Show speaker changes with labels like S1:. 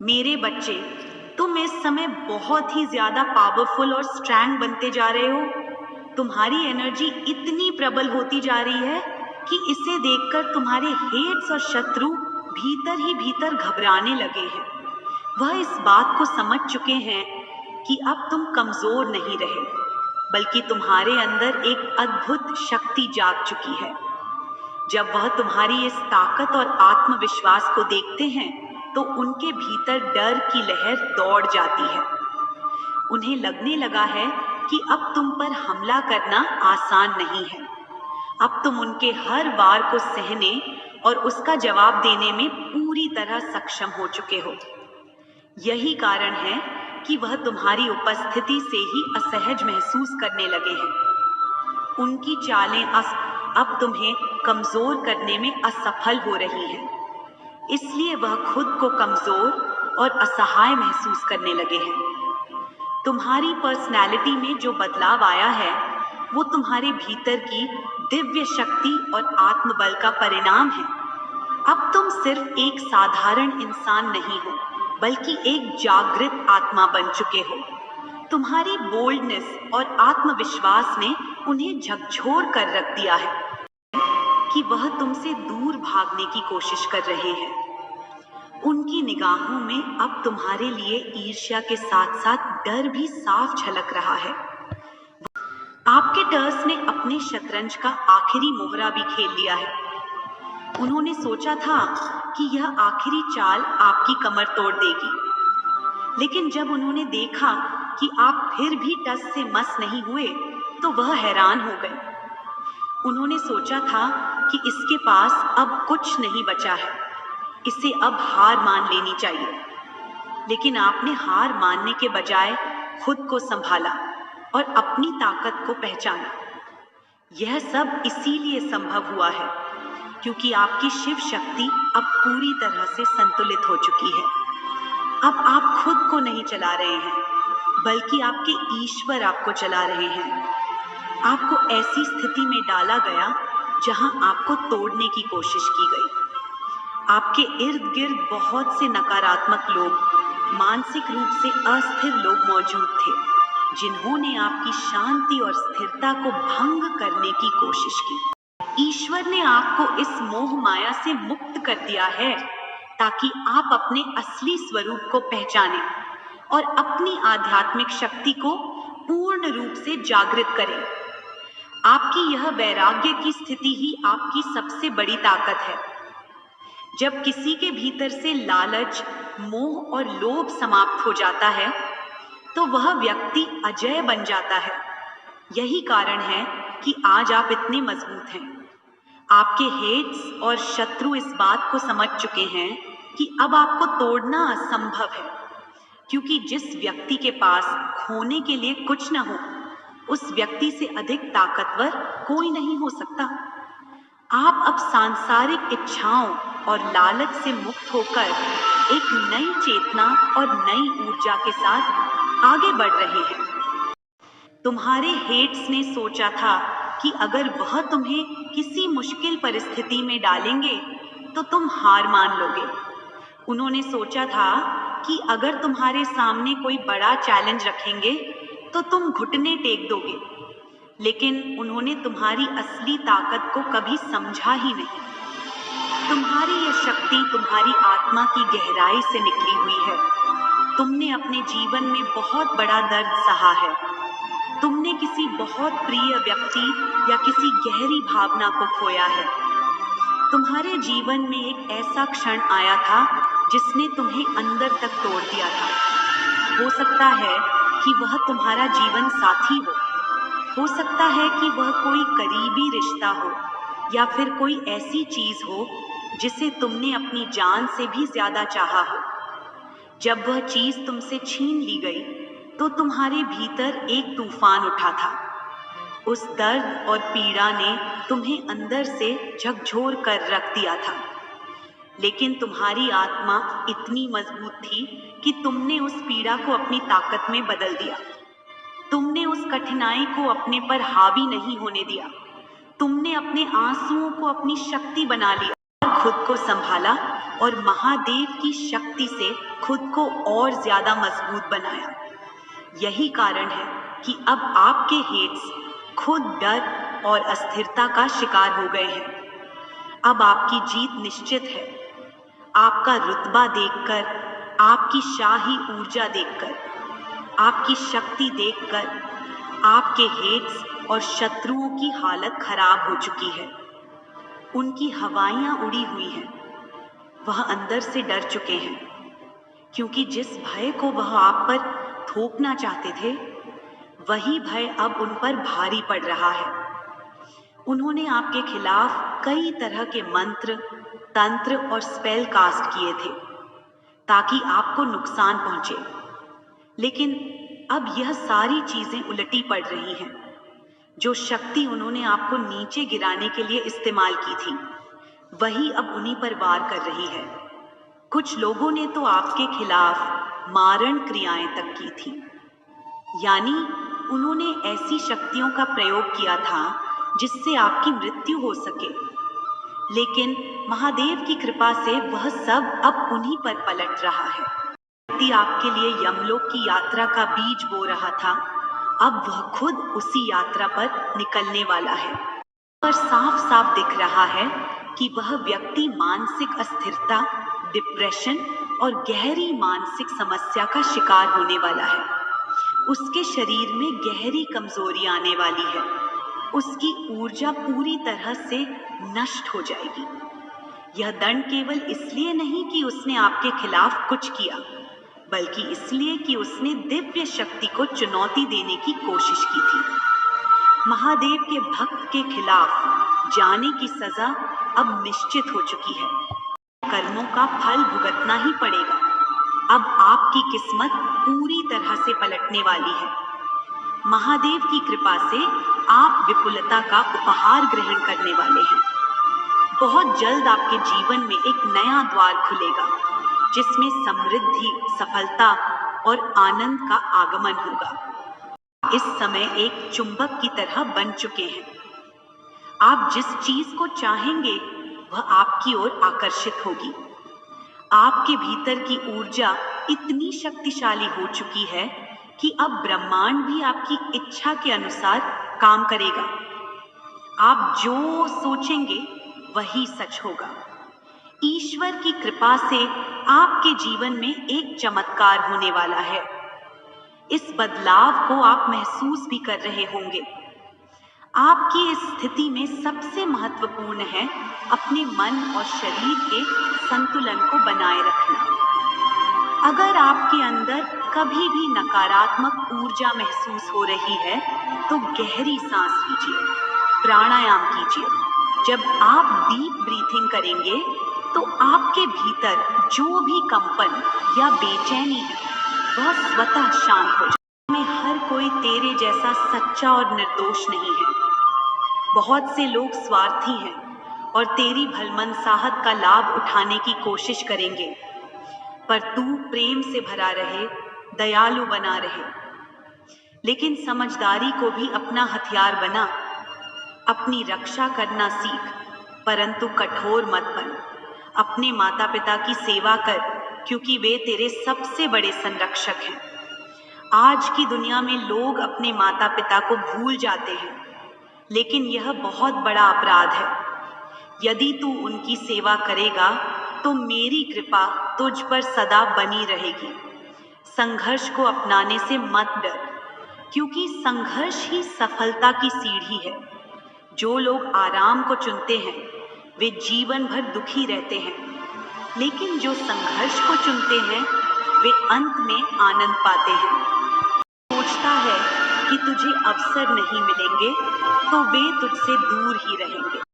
S1: मेरे बच्चे, तुम इस समय बहुत ही ज्यादा पावरफुल और स्ट्रॉन्ग बनते जा रहे हो। तुम्हारी एनर्जी इतनी प्रबल होती जा रही है कि इसे देखकर तुम्हारे हेट्स और शत्रु भीतर ही भीतर घबराने लगे हैं। वह इस बात को समझ चुके हैं कि अब तुम कमजोर नहीं रहे, बल्कि तुम्हारे अंदर एक अद्भुत शक्ति जाग चुकी है। जब वह तुम्हारी इस ताकत और आत्मविश्वास को देखते हैं तो उनके भीतर डर की लहर दौड़ जाती है। उन्हें लगने लगा है कि अब तुम पर हमला करना आसान नहीं है। अब तुम उनके हर वार को सहने और उसका जवाब देने में पूरी तरह सक्षम हो चुके हो। यही कारण है कि वह तुम्हारी उपस्थिति से ही असहज महसूस करने लगे हैं। उनकी चालें अब तुम्हें कमजोर करने में असफल हो रही हैं। इसलिए वह खुद को कमजोर और असहाय महसूस करने लगे हैं। तुम्हारी पर्सनैलिटी में जो बदलाव आया है वो तुम्हारे भीतर की दिव्य शक्ति और आत्मबल का परिणाम है। अब तुम सिर्फ एक साधारण इंसान नहीं हो, बल्कि एक जागृत आत्मा बन चुके हो। तुम्हारी बोल्डनेस और आत्मविश्वास ने उन्हें झकझोर कर रख दिया है कि वह तुमसे दूर भागने की कोशिश कर रहे हैं। उनकी निगाहों में अब तुम्हारे लिए ईर्ष्या के साथ साथ डर भी साफ झलक रहा है। आपके टर्स ने अपने शतरंज का आखिरी मोहरा भी खेल लिया है। उन्होंने सोचा था कि यह आखिरी चाल आपकी कमर तोड़ देगी, लेकिन जब उन्होंने देखा कि आप फिर भी टस से मस नहीं हुए तो वह हैरान हो गए। उन्होंने सोचा था कि इसके पास अब कुछ नहीं बचा है, इसे अब हार मान लेनी चाहिए। लेकिन आपने हार मानने के बजाय खुद को संभाला और अपनी ताकत को पहचाना। यह सब इसीलिए संभव हुआ है क्योंकि आपकी शिव शक्ति अब पूरी तरह से संतुलित हो चुकी है। अब आप खुद को नहीं चला रहे हैं, बल्कि आपके ईश्वर आपको चला रहे हैं। आपको ऐसी स्थिति में डाला गया जहां आपको तोड़ने की कोशिश की गई। आपके इर्द गिर्द बहुत से नकारात्मक लोग, मानसिक रूप से अस्थिर लोग मौजूद थे, जिन्होंने आपकी शांति और स्थिरता को भंग करने की कोशिश की। ईश्वर ने आपको इस मोह माया से मुक्त कर दिया है ताकि आप अपने असली स्वरूप को पहचानें और अपनी आध्यात्मिक शक्ति को पूर्ण रूप से जागृत करें। आपकी यह वैराग्य की स्थिति ही आपकी सबसे बड़ी ताकत है। जब किसी के भीतर से लालच, मोह और लोभ समाप्त हो जाता है तो वह व्यक्ति अजेय बन जाता है। यही कारण है कि आज आप इतने मजबूत हैं। आपके हेट्स और शत्रु इस बात को समझ चुके हैं कि अब आपको तोड़ना असंभव है, क्योंकि जिस व्यक्ति के पास खोने के लिए कुछ न हो, उस व्यक्ति से अधिक ताकतवर कोई नहीं हो सकता। आप अब सांसारिक इच्छाओं और लालच से मुक्त होकर एक नई चेतना और नई ऊर्जा के साथ आगे बढ़ रहे हैं। तुम्हारे हेट्स ने सोचा था कि अगर वह तुम्हें किसी मुश्किल परिस्थिति में डालेंगे तो तुम हार मान लोगे। उन्होंने सोचा था कि अगर तुम्हारे सामने कोई बड़ा चैलेंज रखेंगे तो तुम घुटने टेक दोगे, लेकिन उन्होंने तुम्हारी असली ताकत को कभी समझा ही नहीं। तुम्हारी यह शक्ति तुम्हारी आत्मा की गहराई से निकली हुई है। तुमने अपने जीवन में बहुत बड़ा दर्द सहा है। तुमने किसी बहुत प्रिय व्यक्ति या किसी गहरी भावना को खोया है। तुम्हारे जीवन में एक ऐसा क्षण आया था जिसने तुम्हें अंदर तक तोड़ दिया था। हो सकता है कि वह तुम्हारा जीवन साथी हो सकता है कि वह कोई करीबी रिश्ता हो, या फिर कोई ऐसी चीज हो जिसे तुमने अपनी जान से भी ज्यादा चाहा हो। जब वह चीज तुमसे छीन ली गई तो तुम्हारे भीतर एक तूफान उठा था। उस दर्द और पीड़ा ने तुम्हें अंदर से झकझोर कर रख दिया था, लेकिन तुम्हारी आत्मा इतनी मजबूत थी कि तुमने उस पीड़ा को अपनी ताकत में बदल दिया। तुमने उस कठिनाई को अपने पर हावी नहीं होने दिया। तुमने अपने आंसुओं को अपनी शक्ति बना लिया और खुद को संभाला और महादेव की शक्ति से खुद को और ज्यादा मजबूत बनाया। यही कारण है कि अब आपके हेड्स खुद डर और अस्थिरता का शिकार हो गए हैं। अब आपकी जीत निश्चित है। आपका रुतबा देखकर, आपकी शाही ऊर्जा देखकर, आपकी शक्ति देखकर आपके हेड्स और शत्रुओं की हालत खराब हो चुकी है। उनकी हवाइयां उड़ी हुई हैं। वह अंदर से डर चुके हैं, क्योंकि जिस भय को वह आप पर थोपना चाहते थे, वही भय अब उन पर भारी पड़ रहा है। उन्होंने आपके खिलाफ कई तरह के मंत्र, तंत्र और स्पेल कास्ट किए थे ताकि आपको नुकसान पहुंचे, लेकिन अब यह सारी चीजें उलटी पड़ रही हैं। जो शक्ति उन्होंने आपको नीचे गिराने के लिए इस्तेमाल की थी, वही अब उन्हीं पर वार कर रही है। कुछ लोगों ने तो आपके खिलाफ मारण क्रियाएं तक की थी, यानी उन्होंने ऐसी शक्तियों का प्रयोग किया था जिससे आपकी मृत्यु हो सके। लेकिन महादेव की कृपा से वह सब अब उन्हीं पर पलट रहा है। व्यक्ति आपके लिए यमलोक की यात्रा का बीज बो रहा था, अब वह खुद उसी यात्रा पर निकलने वाला है। पर साफ साफ दिख रहा है कि वह व्यक्ति मानसिक अस्थिरता, डिप्रेशन और गहरी मानसिक समस्या का शिकार होने वाला है। उसके शरीर में गहरी कमजोरी आने वाली है। उसकी ऊर्जा पूरी तरह से नष्ट हो जाएगी। यह दंड केवल इसलिए नहीं कि उसने आपके खिलाफ कुछ किया, बल्कि इसलिए कि उसने दिव्य शक्ति को चुनौती देने की कोशिश की थी। महादेव के भक्त के खिलाफ जाने की सजा अब निश्चित हो चुकी है। कर्मों का फल भुगतना ही पड़ेगा। अब आपकी किस्मत पूरी तरह से पलटने वाली है। महादेव की कृपा से आप विपुलता का उपहार ग्रहण करने वाले हैं। बहुत जल्द आपके जीवन में एक नया द्वार खुलेगा, जिसमें समृद्धि, सफलता और आनंद का आगमन होगा। इस समय एक चुंबक की तरह बन चुके हैं। आप जिस चीज को चाहेंगे वह आपकी ओर आकर्षित होगी। आपके भीतर की ऊर्जा इतनी शक्तिशाली हो चुकी है कि अब ब्रह्मांड भी आपकी इच्छा के अनुसार काम करेगा। आप जो सोचेंगे वही सच होगा। ईश्वर की कृपा से आपके जीवन में एक चमत्कार होने वाला है। इस बदलाव को आप महसूस भी कर रहे होंगे। आपकी इस स्थिति में सबसे महत्वपूर्ण है अपने मन और शरीर के संतुलन को बनाए रखना। अगर आपके अंदर कभी भी नकारात्मक ऊर्जा महसूस हो रही है, तो गहरी सांस लीजिए, प्राणायाम कीजिए। जब आप डीप ब्रीथिंग करेंगे, तो आपके भीतर जो भी कंपन या बेचैनी है, वह स्वतः शांत हो जाए। में हर कोई तेरे जैसा सच्चा और निर्दोष नहीं है। बहुत से लोग स्वार्थी हैं और तेरी भलमनसाहत का लाभ उठाने की कोशिश करेंगे, पर तू प्रेम से भरा रहे, दयालु बना रहे। लेकिन समझदारी को भी अपना हथियार बना। अपनी रक्षा करना सीख, परंतु कठोर मत बन। अपने माता पिता की सेवा कर, क्योंकि वे तेरे सबसे बड़े संरक्षक हैं। आज की दुनिया में लोग अपने माता पिता को भूल जाते हैं, लेकिन यह बहुत बड़ा अपराध है। यदि तू उनकी सेवा करेगा, तो मेरी कृपा तुझ पर सदा बनी रहेगी। संघर्ष को अपनाने से मत डर, क्योंकि संघर्ष ही सफलता की सीढ़ी है। जो लोग आराम को चुनते हैं, वे जीवन भर दुखी रहते हैं, लेकिन जो संघर्ष को चुनते हैं, वे अंत में आनंद पाते हैं। सोचता है कि तुझे अवसर नहीं मिलेंगे, तो वे तुझसे दूर ही रहेंगे।